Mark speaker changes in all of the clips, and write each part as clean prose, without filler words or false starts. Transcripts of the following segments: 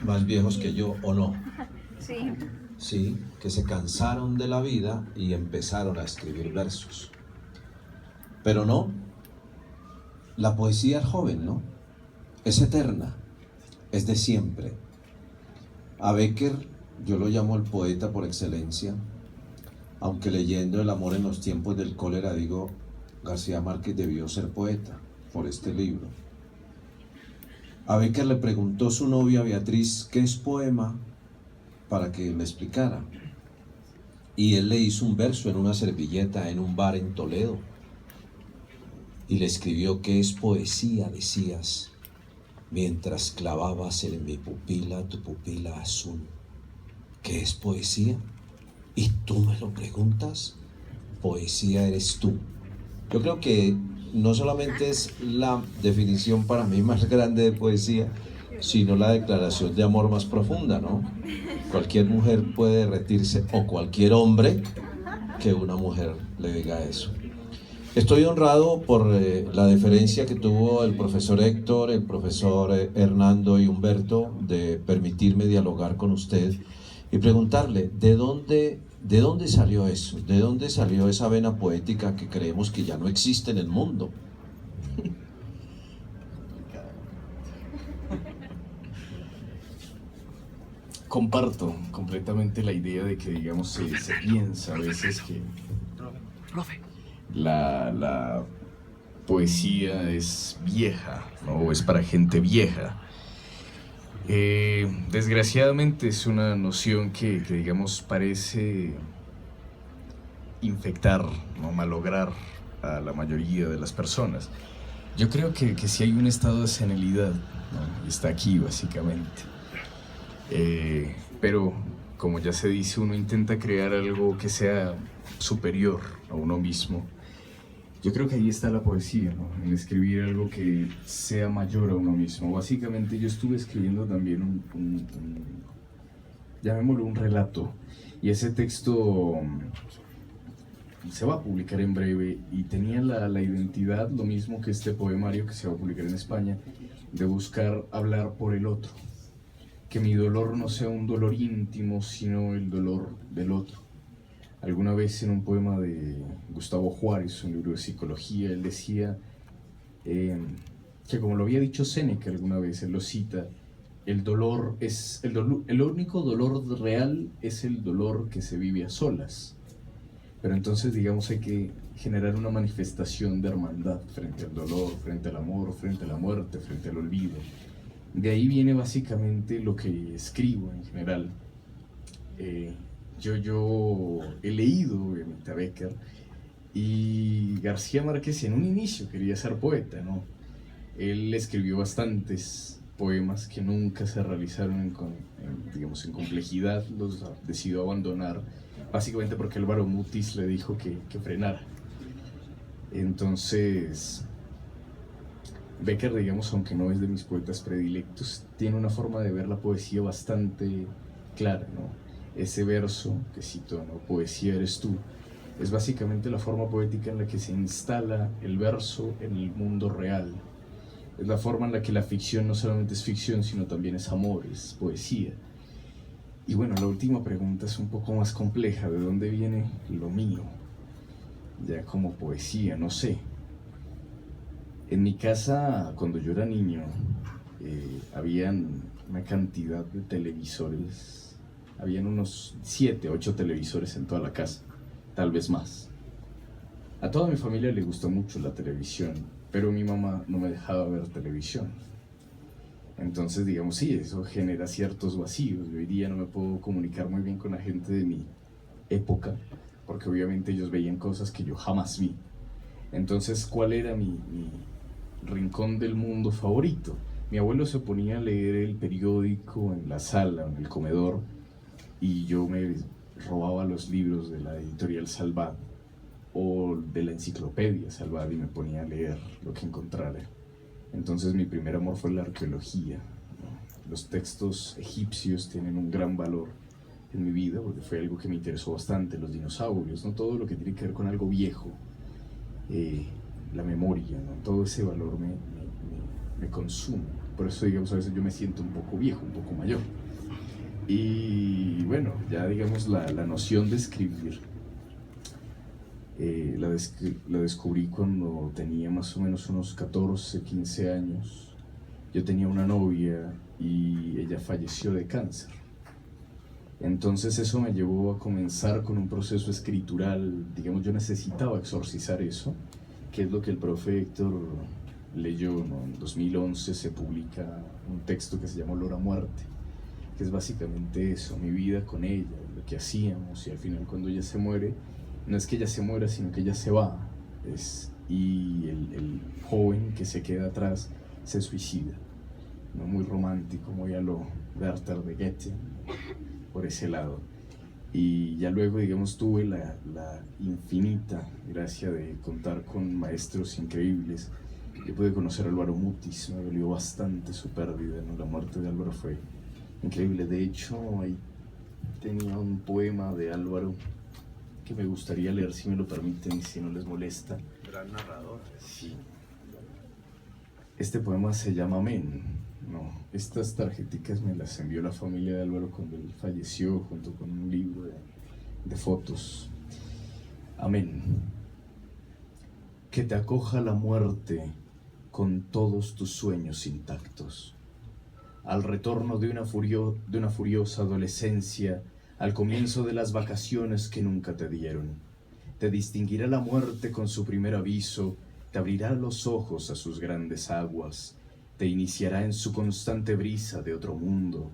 Speaker 1: más viejos que yo, ¿o no?
Speaker 2: Sí.
Speaker 1: Sí, que se cansaron de la vida y empezaron a escribir versos. Pero no, la poesía es joven, ¿no? Es eterna, es de siempre. A Bécquer yo lo llamo el poeta por excelencia, aunque leyendo El amor en los tiempos del cólera digo, García Márquez debió ser poeta por este libro. A Bécquer le preguntó su novia Beatriz qué es poema para que le explicara. Y él le hizo un verso en una servilleta en un bar en Toledo. Y le escribió qué es poesía, decías, mientras clavabas en mi pupila tu pupila azul. ¿Qué es poesía? ¿Y tú me lo preguntas? Poesía eres tú. Yo creo que no solamente es la definición para mí más grande de poesía, sino la declaración de amor más profunda, ¿no? Cualquier mujer puede derretirse, o cualquier hombre, que una mujer le diga eso. Estoy honrado por la deferencia que tuvo el profesor Héctor, el profesor Hernando y Humberto de permitirme dialogar con usted y preguntarle ¿de dónde salió eso? ¿De dónde salió esa vena poética que creemos que ya no existe en el mundo?
Speaker 3: Comparto completamente la idea de que, digamos, se piensa a veces que la poesía es vieja, ¿no? O es para gente vieja. Desgraciadamente es una noción que, digamos, parece infectar, ¿no? Malograr a la mayoría de las personas. Yo creo que sí hay un estado de senilidad, ¿no? Y está aquí, básicamente. Pero, como ya se dice, uno intenta crear algo que sea superior a uno mismo. Yo creo que ahí está la poesía, ¿no? En escribir algo que sea mayor a uno mismo. Básicamente yo estuve escribiendo también llamémoslo un relato, y ese texto se va a publicar en breve y tenía la identidad, lo mismo que este poemario que se va a publicar en España, de buscar hablar por el otro. Que mi dolor no sea un dolor íntimo, sino el dolor del otro. Alguna vez en un poema de Gustavo Juárez, un libro de psicología, él decía que, como lo había dicho Séneca alguna vez, él lo cita, el dolor es el único dolor real es el dolor que se vive a solas. Pero entonces, digamos, hay que generar una manifestación de hermandad frente al dolor, frente al amor, frente a la muerte, frente al olvido. De ahí viene básicamente lo que escribo en general. Yo he leído obviamente a Bécquer, y García Márquez en un inicio quería ser poeta, ¿no? Él escribió bastantes poemas que nunca se realizaron digamos, en complejidad, los decidió abandonar, básicamente porque Álvaro Mutis le dijo que frenara. Entonces, Bécquer, digamos, aunque no es de mis poetas predilectos, tiene una forma de ver la poesía bastante clara, ¿no? Ese verso que cito, ¿no? Poesía eres tú, es básicamente la forma poética en la que se instala el verso en el mundo real. Es la forma en la que la ficción no solamente es ficción, sino también es amor, es poesía. Y bueno, la última pregunta es un poco más compleja. ¿De dónde viene lo mío? Ya como poesía, no sé. En mi casa, cuando yo era niño, habían una cantidad de televisores. Habían unos 7, 8 televisores en toda la casa, tal vez más. A toda mi familia le gustó mucho la televisión, pero mi mamá no me dejaba ver televisión. Entonces, digamos, sí, eso genera ciertos vacíos. Yo hoy día no me puedo comunicar muy bien con la gente de mi época, porque obviamente ellos veían cosas que yo jamás vi. Entonces, ¿cuál era mi rincón del mundo favorito? Mi abuelo se ponía a leer el periódico en la sala, en el comedor, y yo me robaba los libros de la editorial Salvat o de la enciclopedia Salvat y me ponía a leer lo que encontrara. Entonces mi primer amor fue la arqueología, ¿no? Los textos egipcios tienen un gran valor en mi vida porque fue algo que me interesó bastante, los dinosaurios, ¿no? Todo lo que tiene que ver con algo viejo, la memoria, ¿no? Todo ese valor me consume. Por eso, digamos, a veces yo me siento un poco viejo, un poco mayor. Y bueno, ya digamos la noción de escribir la descubrí cuando tenía más o menos unos 14, 15 años. Yo tenía una novia y ella falleció de cáncer. Entonces eso me llevó a comenzar con un proceso escritural. Digamos, yo necesitaba exorcizar eso, que es lo que el profe Héctor leyó, ¿no? En 2011 se publica un texto que se llama Olor a Muerte, que es básicamente eso, mi vida con ella, lo que hacíamos, y al final cuando ella se muere, no es que ella se muera, sino que ella se va, y el joven que se queda atrás se suicida, ¿no? Muy romántico, muy a lo Werther de Goethe, por ese lado. Y ya luego, digamos, tuve la infinita gracia de contar con maestros increíbles. Yo pude conocer a Álvaro Mutis, me dolió bastante su pérdida, ¿no? La muerte de Álvaro fue increíble. De hecho, ahí tenía un poema de Álvaro que me gustaría leer, si me lo permiten y si no les molesta.
Speaker 1: Gran narrador.
Speaker 3: Sí. Este poema se llama Amén. No, estas tarjeticas me las envió la familia de Álvaro cuando él falleció, junto con un libro de fotos. Amén. Que te acoja la muerte con todos tus sueños intactos. Al retorno de una furiosa adolescencia, al comienzo de las vacaciones que nunca te dieron. Te distinguirá la muerte con su primer aviso, te abrirá los ojos a sus grandes aguas, te iniciará en su constante brisa de otro mundo.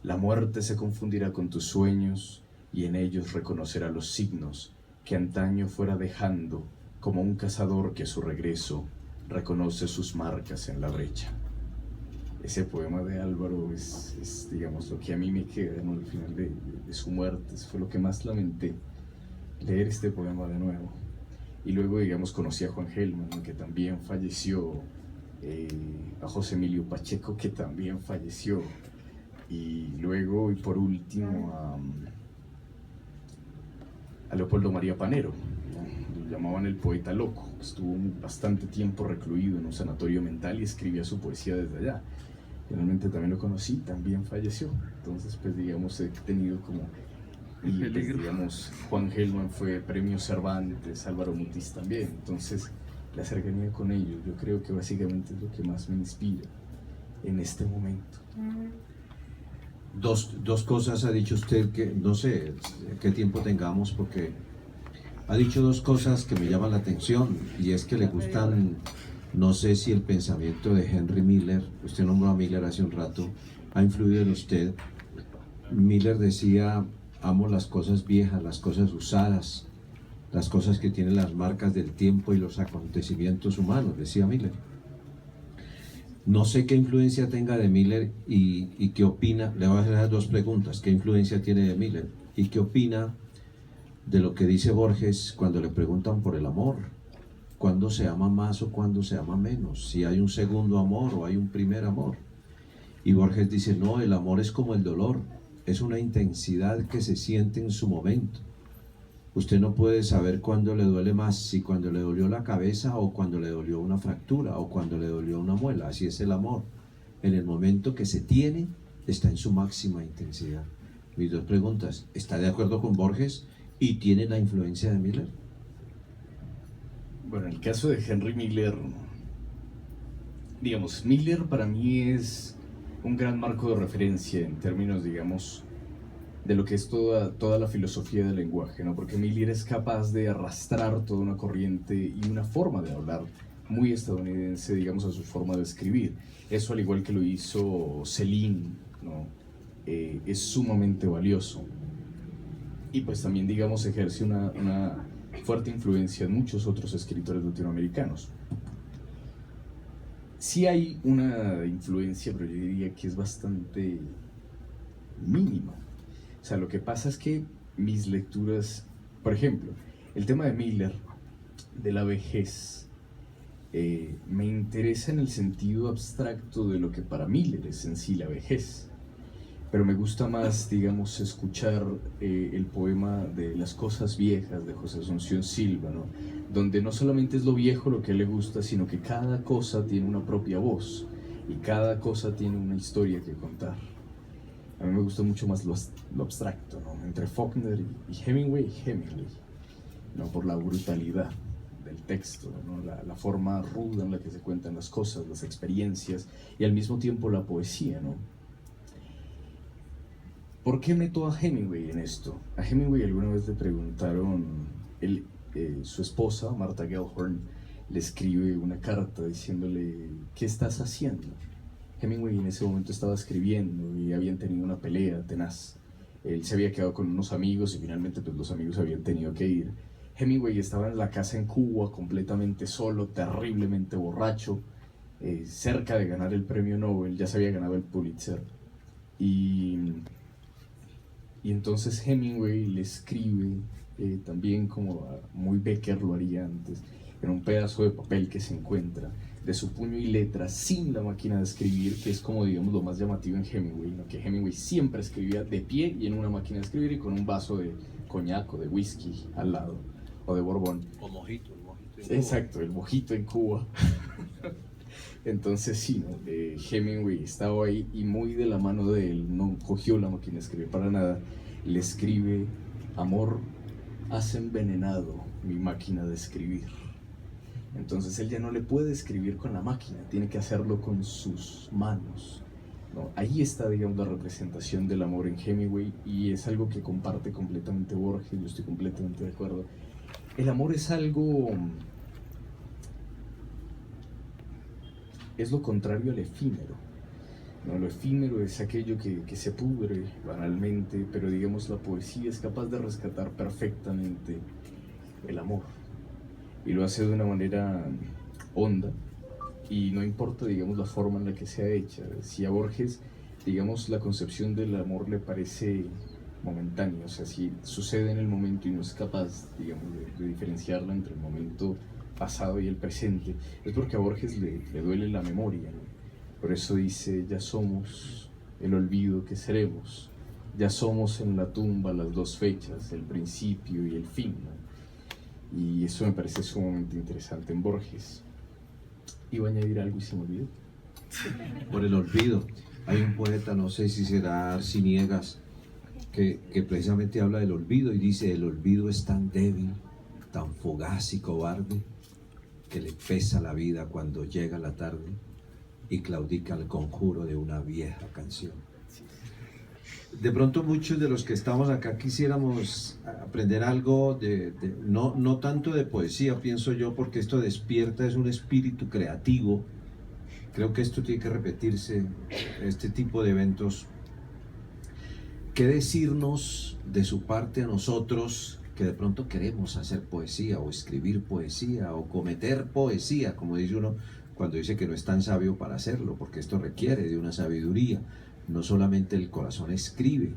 Speaker 3: La muerte se confundirá con tus sueños y en ellos reconocerá los signos que antaño fuera dejando, como un cazador que a su regreso reconoce sus marcas en la brecha. Ese poema de Álvaro es digamos, lo que a mí me queda, ¿no? Al final de su muerte, fue lo que más lamenté, leer este poema de nuevo. Y luego, digamos, conocí a Juan Gelman, ¿no? Que también falleció, a José Emilio Pacheco, que también falleció, y luego, y por último, a Leopoldo María Panero, ¿no? Lo llamaban el poeta loco. Estuvo bastante tiempo recluido en un sanatorio mental y escribía su poesía desde allá. Finalmente también lo conocí, también falleció. Entonces, pues digamos, he tenido como... Y pues, digamos, Juan Gelman fue premio Cervantes, Álvaro Mutis también. Entonces, la cercanía con ellos, yo creo que básicamente es lo que más me inspira en este momento.
Speaker 1: Dos cosas ha dicho usted que no sé qué tiempo tengamos, porque ha dicho dos cosas que me llaman la atención, y es que le gustan, no sé si el pensamiento de Henry Miller, usted nombró a Miller hace un rato, ha influido en usted. Miller decía: amo las cosas viejas, las cosas usadas, las cosas que tienen las marcas del tiempo y los acontecimientos humanos, decía Miller. No sé qué influencia tenga de Miller y qué opina. Le voy a hacer dos preguntas: ¿qué influencia tiene de Miller? ¿Y qué opina de lo que dice Borges cuando le preguntan por el amor? ¿Cuándo se ama más o cuándo se ama menos? Si hay un segundo amor o hay un primer amor. Y Borges dice: no, el amor es como el dolor, es una intensidad que se siente en su momento. Usted no puede saber cuándo le duele más, si cuando le dolió la cabeza o cuando le dolió una fractura o cuando le dolió una muela. Así es el amor. En el momento que se tiene, está en su máxima intensidad. Mis dos preguntas: ¿está de acuerdo con Borges y tiene la influencia de Miller?
Speaker 3: Bueno, en el caso de Henry Miller, digamos, Miller para mí es un gran marco de referencia en términos, digamos, de lo que es toda la filosofía del lenguaje, ¿no? Porque Miller es capaz de arrastrar toda una corriente y una forma de hablar muy estadounidense, digamos, a su forma de escribir. Eso, al igual que lo hizo Céline, ¿no? Es sumamente valioso. Y pues también, digamos, ejerce una fuerte influencia en muchos otros escritores latinoamericanos. Sí hay una influencia, pero yo diría que es bastante mínima. O sea, lo que pasa es que mis lecturas, por ejemplo, el tema de Miller, de la vejez, me interesa en el sentido abstracto de lo que para Miller es en sí la vejez. Pero me gusta más, digamos, escuchar el poema de Las cosas viejas de José Asunción Silva, ¿no? Donde no solamente es lo viejo lo que a él le gusta, sino que cada cosa tiene una propia voz. y cada cosa tiene una historia que contar. A mí me gusta mucho más lo abstracto, ¿no? Entre Faulkner y Hemingway, ¿no? Por la brutalidad del texto, ¿no? La forma ruda en la que se cuentan las cosas, las experiencias y al mismo tiempo la poesía, ¿no? ¿Por qué meto a Hemingway en esto? A Hemingway alguna vez le preguntaron, su esposa, Martha Gellhorn, le escribe una carta diciéndole, ¿qué estás haciendo? Hemingway en ese momento estaba escribiendo y habían tenido una pelea tenaz. Él se había quedado con unos amigos y finalmente pues, los amigos habían tenido que ir. Hemingway estaba en la casa en Cuba completamente solo, terriblemente borracho, cerca de ganar el premio Nobel, ya se había ganado el Pulitzer. Y entonces Hemingway le escribe, también como muy Becker lo haría antes, en un pedazo de papel que se encuentra, de su puño y letra, sin la máquina de escribir, que es como digamos lo más llamativo en Hemingway, ¿no? Que Hemingway siempre escribía de pie y en una máquina de escribir y con un vaso de coñac o de whisky al lado, o de borbón.
Speaker 1: O mojito, el mojito.
Speaker 3: Exacto, el mojito en Cuba. Entonces sí, ¿no? Hemingway estaba ahí y muy de la mano de él, no cogió la máquina de escribir para nada, le escribe, amor, has envenenado mi máquina de escribir. Entonces él ya no le puede escribir con la máquina, tiene que hacerlo con sus manos, ¿no? Ahí está, digamos, la representación del amor en Hemingway y es algo que comparte completamente Borges, yo estoy completamente de acuerdo. El amor es algo... es lo contrario al efímero, ¿no? Lo efímero es aquello que se pudre banalmente, pero digamos la poesía es capaz de rescatar perfectamente el amor y lo hace de una manera honda y no importa, digamos, la forma en la que sea hecha. Si a Borges, digamos, la concepción del amor le parece momentánea, o sea, si sucede en el momento y no es capaz, digamos, de diferenciarla entre el momento pasado y el presente, es porque a Borges le duele la memoria, ¿no? Por eso dice, ya somos el olvido que seremos, ya somos en la tumba las dos fechas, el principio y el fin, ¿no? Y eso me parece sumamente interesante en Borges. Iba a añadir algo y se me olvidó.
Speaker 1: Por el olvido. Hay un poeta, no sé si será Arciniegas, que precisamente habla del olvido y dice, el olvido es tan débil, tan fugaz y cobarde, que le pesa la vida cuando llega la tarde y claudica el conjuro de una vieja canción. De pronto muchos de los que estamos acá quisiéramos aprender algo no tanto de poesía, pienso yo, porque esto despierta, es un espíritu creativo. Creo que esto tiene que repetirse, este tipo de eventos. ¿Qué decirnos de su parte a nosotros que de pronto queremos hacer poesía o escribir poesía o cometer poesía, como dice uno cuando dice que no es tan sabio para hacerlo, porque esto requiere de una sabiduría? No solamente el corazón escribe,